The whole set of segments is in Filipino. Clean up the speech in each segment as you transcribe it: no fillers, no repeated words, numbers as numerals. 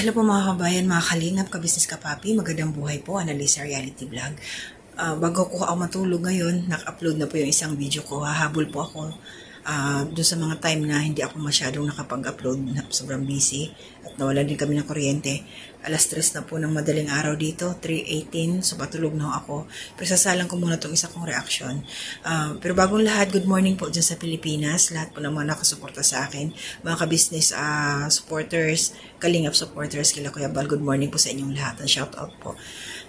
Hello po mga kabayan, mga kalingap, kabisnes kapapi, magandang buhay po, Analisa Reality Vlog. Bago ko ako matulog ngayon, naka-upload na po yung isang video ko. Hahabol po ako doon sa mga time na hindi ako masyadong nakapag-upload, sobrang busy at nawala din kami ng kuryente. Alas 3 na po ng madaling araw dito, 3:18, so patulog na ako. Pero sasalang ko muna itong isa kong reaction. Pero bagong lahat, good morning po dyan sa Pilipinas. Lahat po naman nakasuporta sa akin. Mga ka-business supporters, kalingap supporters, kila Kuya Bal, good morning po sa inyong lahat. And shout out po.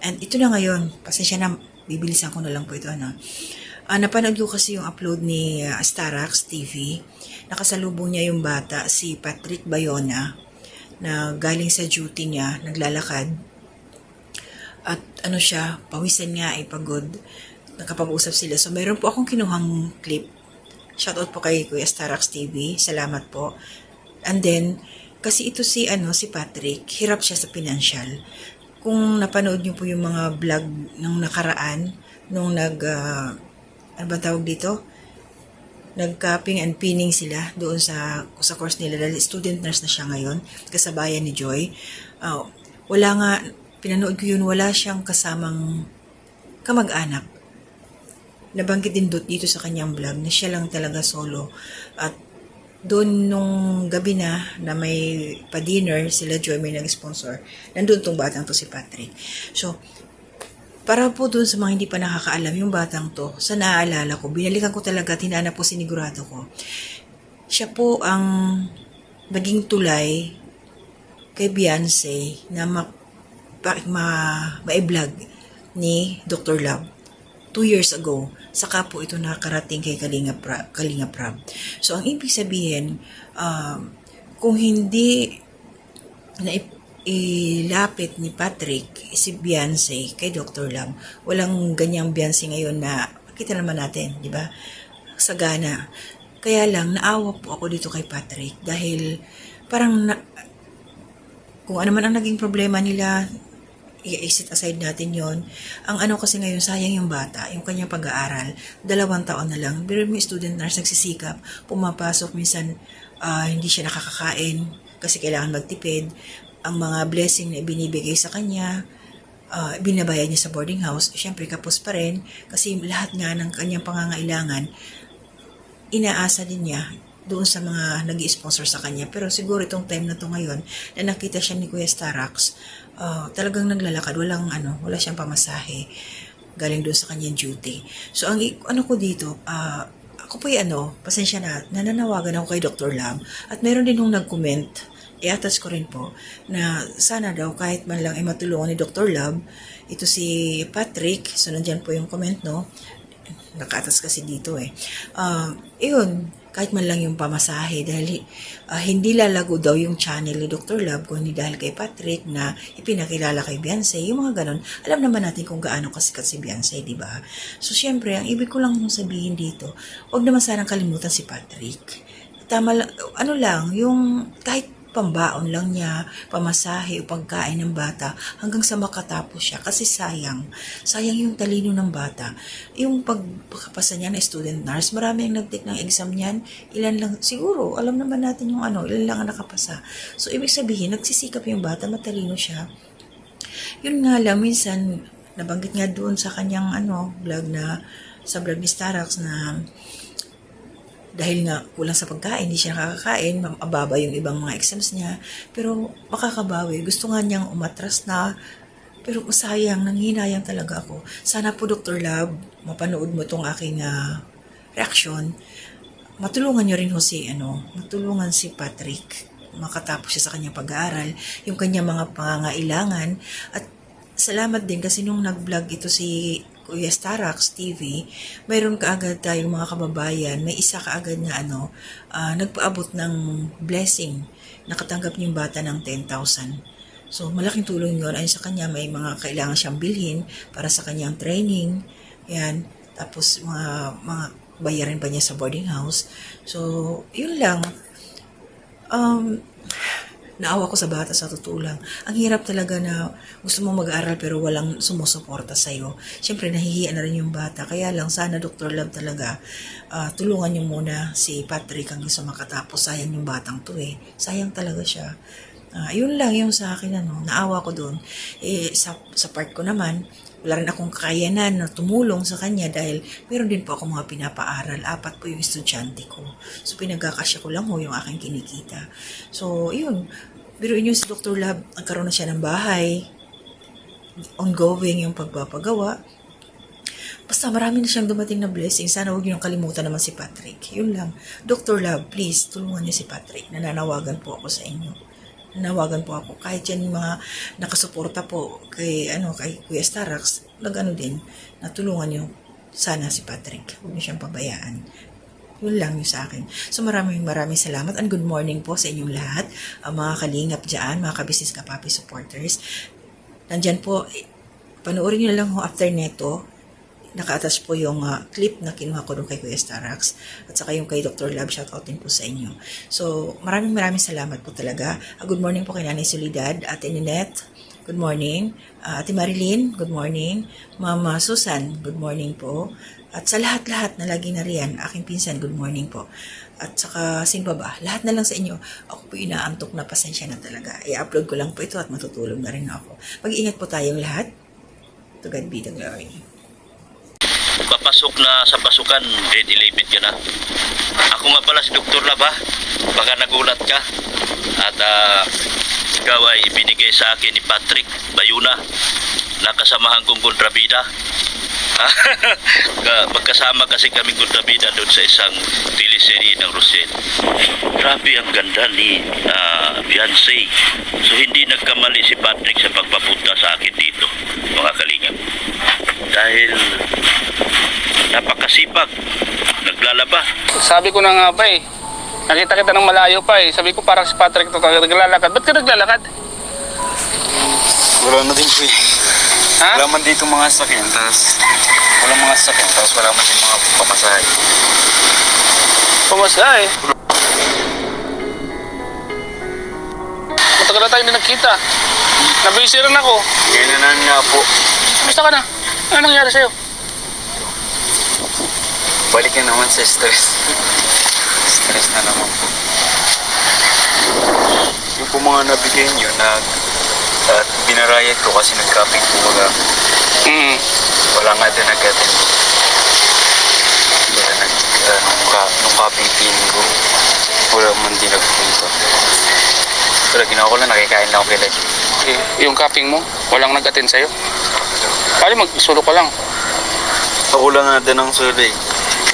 And ito na ngayon, pasensya na, bibilisan ko na lang po ito. Napanood ko kasi yung upload ni Starax TV. Nakasalubong niya yung bata, si Patrick Bayona, na galing sa duty niya, naglalakad. At siya, pawisan nga ay pagod. Nakapag-usap sila. So, mayroon po akong kinuhang clip. Shoutout po kay Kuya Starax TV. Salamat po. And then, kasi ito si Patrick, hirap siya sa financial. Kung napanood niyo po yung mga vlog ng nakaraan, nung ano ba tawag dito? Nag-cupping and pinning sila doon sa course nila dahil student nurse na siya ngayon, kasabayan ni Joy. Wala nga, pinanood ko yun, wala siyang kasamang kamag-anak. Nabanggit din dito sa kanyang vlog na siya lang talaga solo. At doon nung gabi na may pa-dinner, sila Joy may nag-sponsor, nandun tong batang to si Patrick. So, para po doon sa mga hindi pa nakakaalam, yung batang to, sa naaalala ko, binalikan ko talaga, tinanap po sinigurado ko. Siya po ang naging tulay kay Beyonce na ma-vlog ni Dr. Love 2 years ago. Saka po ito nakarating kay Kalinga Prab. So, ang ibig sabihin, kung hindi na ilapit ni Patrick si Beyonce kay Dr. Love, walang ganyang Beyonce ngayon na kita naman natin, di ba? Sagana. Kaya lang, naawa po ako dito kay Patrick dahil parang kung ano man ang naging problema nila, i-exit aside natin yon. Ang kasi ngayon, sayang yung bata, yung kanyang pag-aaral, 2 taon na lang. Pero may student nurse nagsisikap, pumapasok, minsan hindi siya nakakakain kasi kailangan magtipid. Ang mga blessing na ibinibigay sa kanya, binabayad niya sa boarding house, syempre kapos pa rin kasi lahat nga ng kanyang pangangailangan, inaasa din niya doon sa mga nag-i-sponsor sa kanya. Pero siguro itong time na to ngayon, na nakita siya ni Kuya Starax, talagang naglalakad, wala siyang pamasahe, galing doon sa kanyang duty. So, ang ko dito, ako po pasensya na, nananawagan ako kay Dr. Lam, at meron din nung nag-comment, i-attach ko rin po, na sana daw kahit man lang ay matulungan ni Dr. Love, ito si Patrick, so nandyan po yung comment, no? Naka-attach kasi dito kahit man lang yung pamasahe, dahil hindi lalago daw yung channel ni Dr. Love kung hindi dahil kay Patrick na ipinakilala kay Beyonce, yung mga ganon. Alam naman natin kung gaano kasikat si Beyonce, di ba? So, syempre, ang ibig ko lang sabihin dito, huwag naman sanang kalimutan si Patrick. Tama lang, yung kahit pambaon lang niya, pamasahe o pagkain ng bata hanggang sa makatapos siya. Kasi sayang yung talino ng bata. Yung pagpapasa niya na student nurse, marami ang nag-take ng exam niyan, ilan lang, siguro, alam naman natin yung ilan lang ang nakapasa. So, ibig sabihin, nagsisikap yung bata, matalino siya. Yun nga lang, minsan, nabanggit nga doon sa kanyang vlog sa vlog ni Starax na dahil nga kulang sa pagkain, hindi siya nakakakain, mababa yung ibang mga exams niya, pero makakabawi. Gusto nga niyang umatras na, pero sayang, nanghinayang talaga ako. Sana po Dr. Love, mapanood mo itong aking reaction. Matulungan niyo rin matulungan si Patrick, makatapos siya sa kanyang pag-aaral, yung kanyang mga pangangailangan. At salamat din kasi nung nag-vlog ito si Kuya Starax TV, mayroon kaagad tayong mga kababayan, may isa kaagad na nagpaabot ng blessing, nakatanggap niyo yung bata ng 10,000. So, malaking tulong yun. Ayun sa kanya, may mga kailangan siyang bilhin para sa kanyang training. Yan. Tapos, mga bayarin pa niya sa boarding house. So, yun lang. Naawa ko sa bata, sa totoo lang. Ang hirap talaga na gusto mo mag-aral pero walang sumusuporta sa'yo. Siyempre, nahihiya na rin yung bata. Kaya lang, sana Dr. Love talaga, tulungan niyo muna si Patrick hanggang sa makatapos. Sayang yung batang to Sayang talaga siya. Yun lang yung sa akin, naawa ko doon. Sa part ko naman, wala rin akong kakayanan na tumulong sa kanya dahil meron din po ako mga pinapaaral. 4 po yung estudyante ko. So, pinagkakasya ko lang yung aking kinikita. So, yun. Biruin yun si Dr. Lab, nagkaroon na siya ng bahay. Ongoing yung pagpapagawa. Basta marami na siyang dumating na blessing. Sana huwag niyo kalimutan naman si Patrick. Yun lang. Dr. Love, please, tulungan niyo si Patrick. Nananawagan po ako sa inyo. Nanawagan po ako. Kahit yan yung mga nakasuporta po kay Kuya Starax, din, natulungan niyo sana si Patrick. Huwag niyo siyang pabayaan. Yun lang yung sa akin. So maraming salamat and good morning po sa inyong lahat. Mga kalingap dyan, mga kabisnes kapapi supporters. Nandyan po, panoorin nyo na lang after neto. Naka-attach po yung clip na kinuha ko doon kay Kuya Starax at saka yung kay Dr. Lab, shoutout din po sa inyo. So, maraming salamat po talaga. Good morning po kay Nanay Soledad, Ate Ninette, good morning. Ate Marilyn, good morning. Mama Susan, good morning po. At sa lahat-lahat na lagi na riyan, aking pinsan, good morning po. At saka, sino ba? Lahat na lang sa inyo. Ako po inaantok na, pasensya na talaga. I-upload ko lang po ito at matutulog na rin ako. Mag-iingat po tayong lahat. To God be the glory. Papasok na sa pasukan, grade 11 ka na. Ako nga pala si Dr. Lab, ha? Baka nagulat ka. At ikaw ay ibinigay sa akin ni Patrick Bayuna na kasamahan kong kontrabida. Magkasama kasi kami kontrabida doon sa isang teleserye ng Rosel. Grabe ang ganda ni Beyonce. So hindi nagkamali si Patrick sa pagpapunta sa akin dito, mga kalingap. Dahil napakasipag, naglalaba. Sabi ko na nga ba nakita kita ng malayo pa Sabi ko parang si Patrick to naglalakad. Ba't ka naglalakad? Wala na din po Ha? Wala man dito mga sakyan, tapos wala man din mga pamasahe. Pumasay. Matagal na tayo na nagkita. Nabisi rin ako. Ginanan nga po. Kamusta ka na? Ano nangyari sa'yo? Balik na naman sa stress. Stress na naman po. Yung po mga nabigay nyo at binarayat ko kasi nag-copy po wala. Wala nga din nag-attend. Kaya nung copy pin ko, wala man din nagpunta. Pero ginawa ko lang, nakikain lang ako kila. Yung copying mo, walang nag-attend sa'yo? Pali mag-solo ka lang. Ako lang nga din ang suli.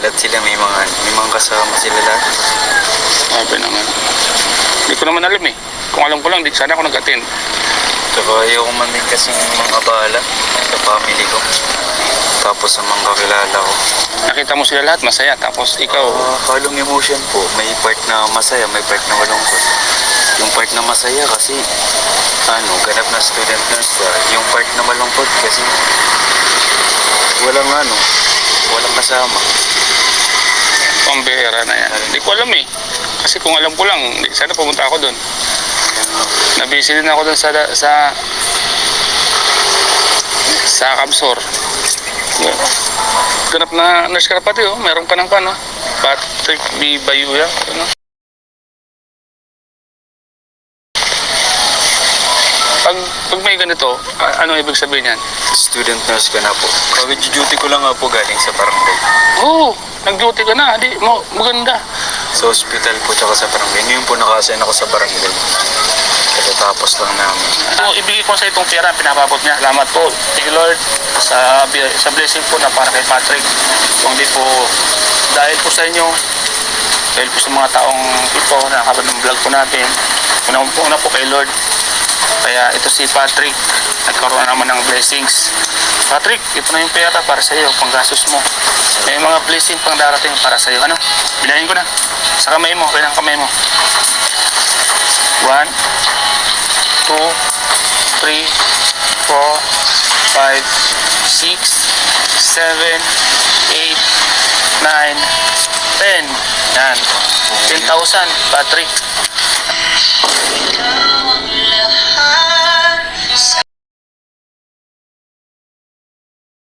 Lahat sila may mga kasama sila lahat. Sabi naman. Hindi ko naman alam Kung alam ko lang, di sana ako nag-attend. Saka ayoko man din kasing mga abala sa family ko. Tapos sa mga kakilala ko. Nakita mo sila lahat, masaya. Tapos ikaw... halong emotion po. May part na masaya, may part na malungkot. Yung part na masaya kasi, ganap na student nurse ka. Yung part na malungkot kasi, walang kasama. Pambihira na yan. Hindi ko alam Kasi kung alam ko lang, sana pumunta ako doon. Nabisi din ako doon sa Kamsor. Ganap na nurse ka pati meron ka ng Patrick B. Bayuya. Pag may ganito, ano ibig sabihin yan? Student nurse ka na po. Pag-duty ko lang nga po galing sa barangay. Oo, nag-duty ka na. Maganda. Sa hospital po tsaka sa barangay. Ngayon po naka-assign ako sa barangay. Katatapos lang namin. Ibigay ko sa itong pera, pinapabot niya. Salamat po, thank you Lord, sa blessing po na para kay Patrick. Kung di po, dahil po sa inyo, dahil po sa mga taong ito na nakabad ng vlog po natin, una po kay Lord. Kaya ito si Patrick, nagkaroon na naman ng blessings. Patrick, ito na yung pera para sa iyo, panggastos mo. May mga blessing pang darating para sa iyo. Bilangin ko na. Sa kamay mo, kailang kamay mo. 1, 2, 3, 4, 5, 6, 7, 8, 9, 10. Yan. 10,000, Patrick.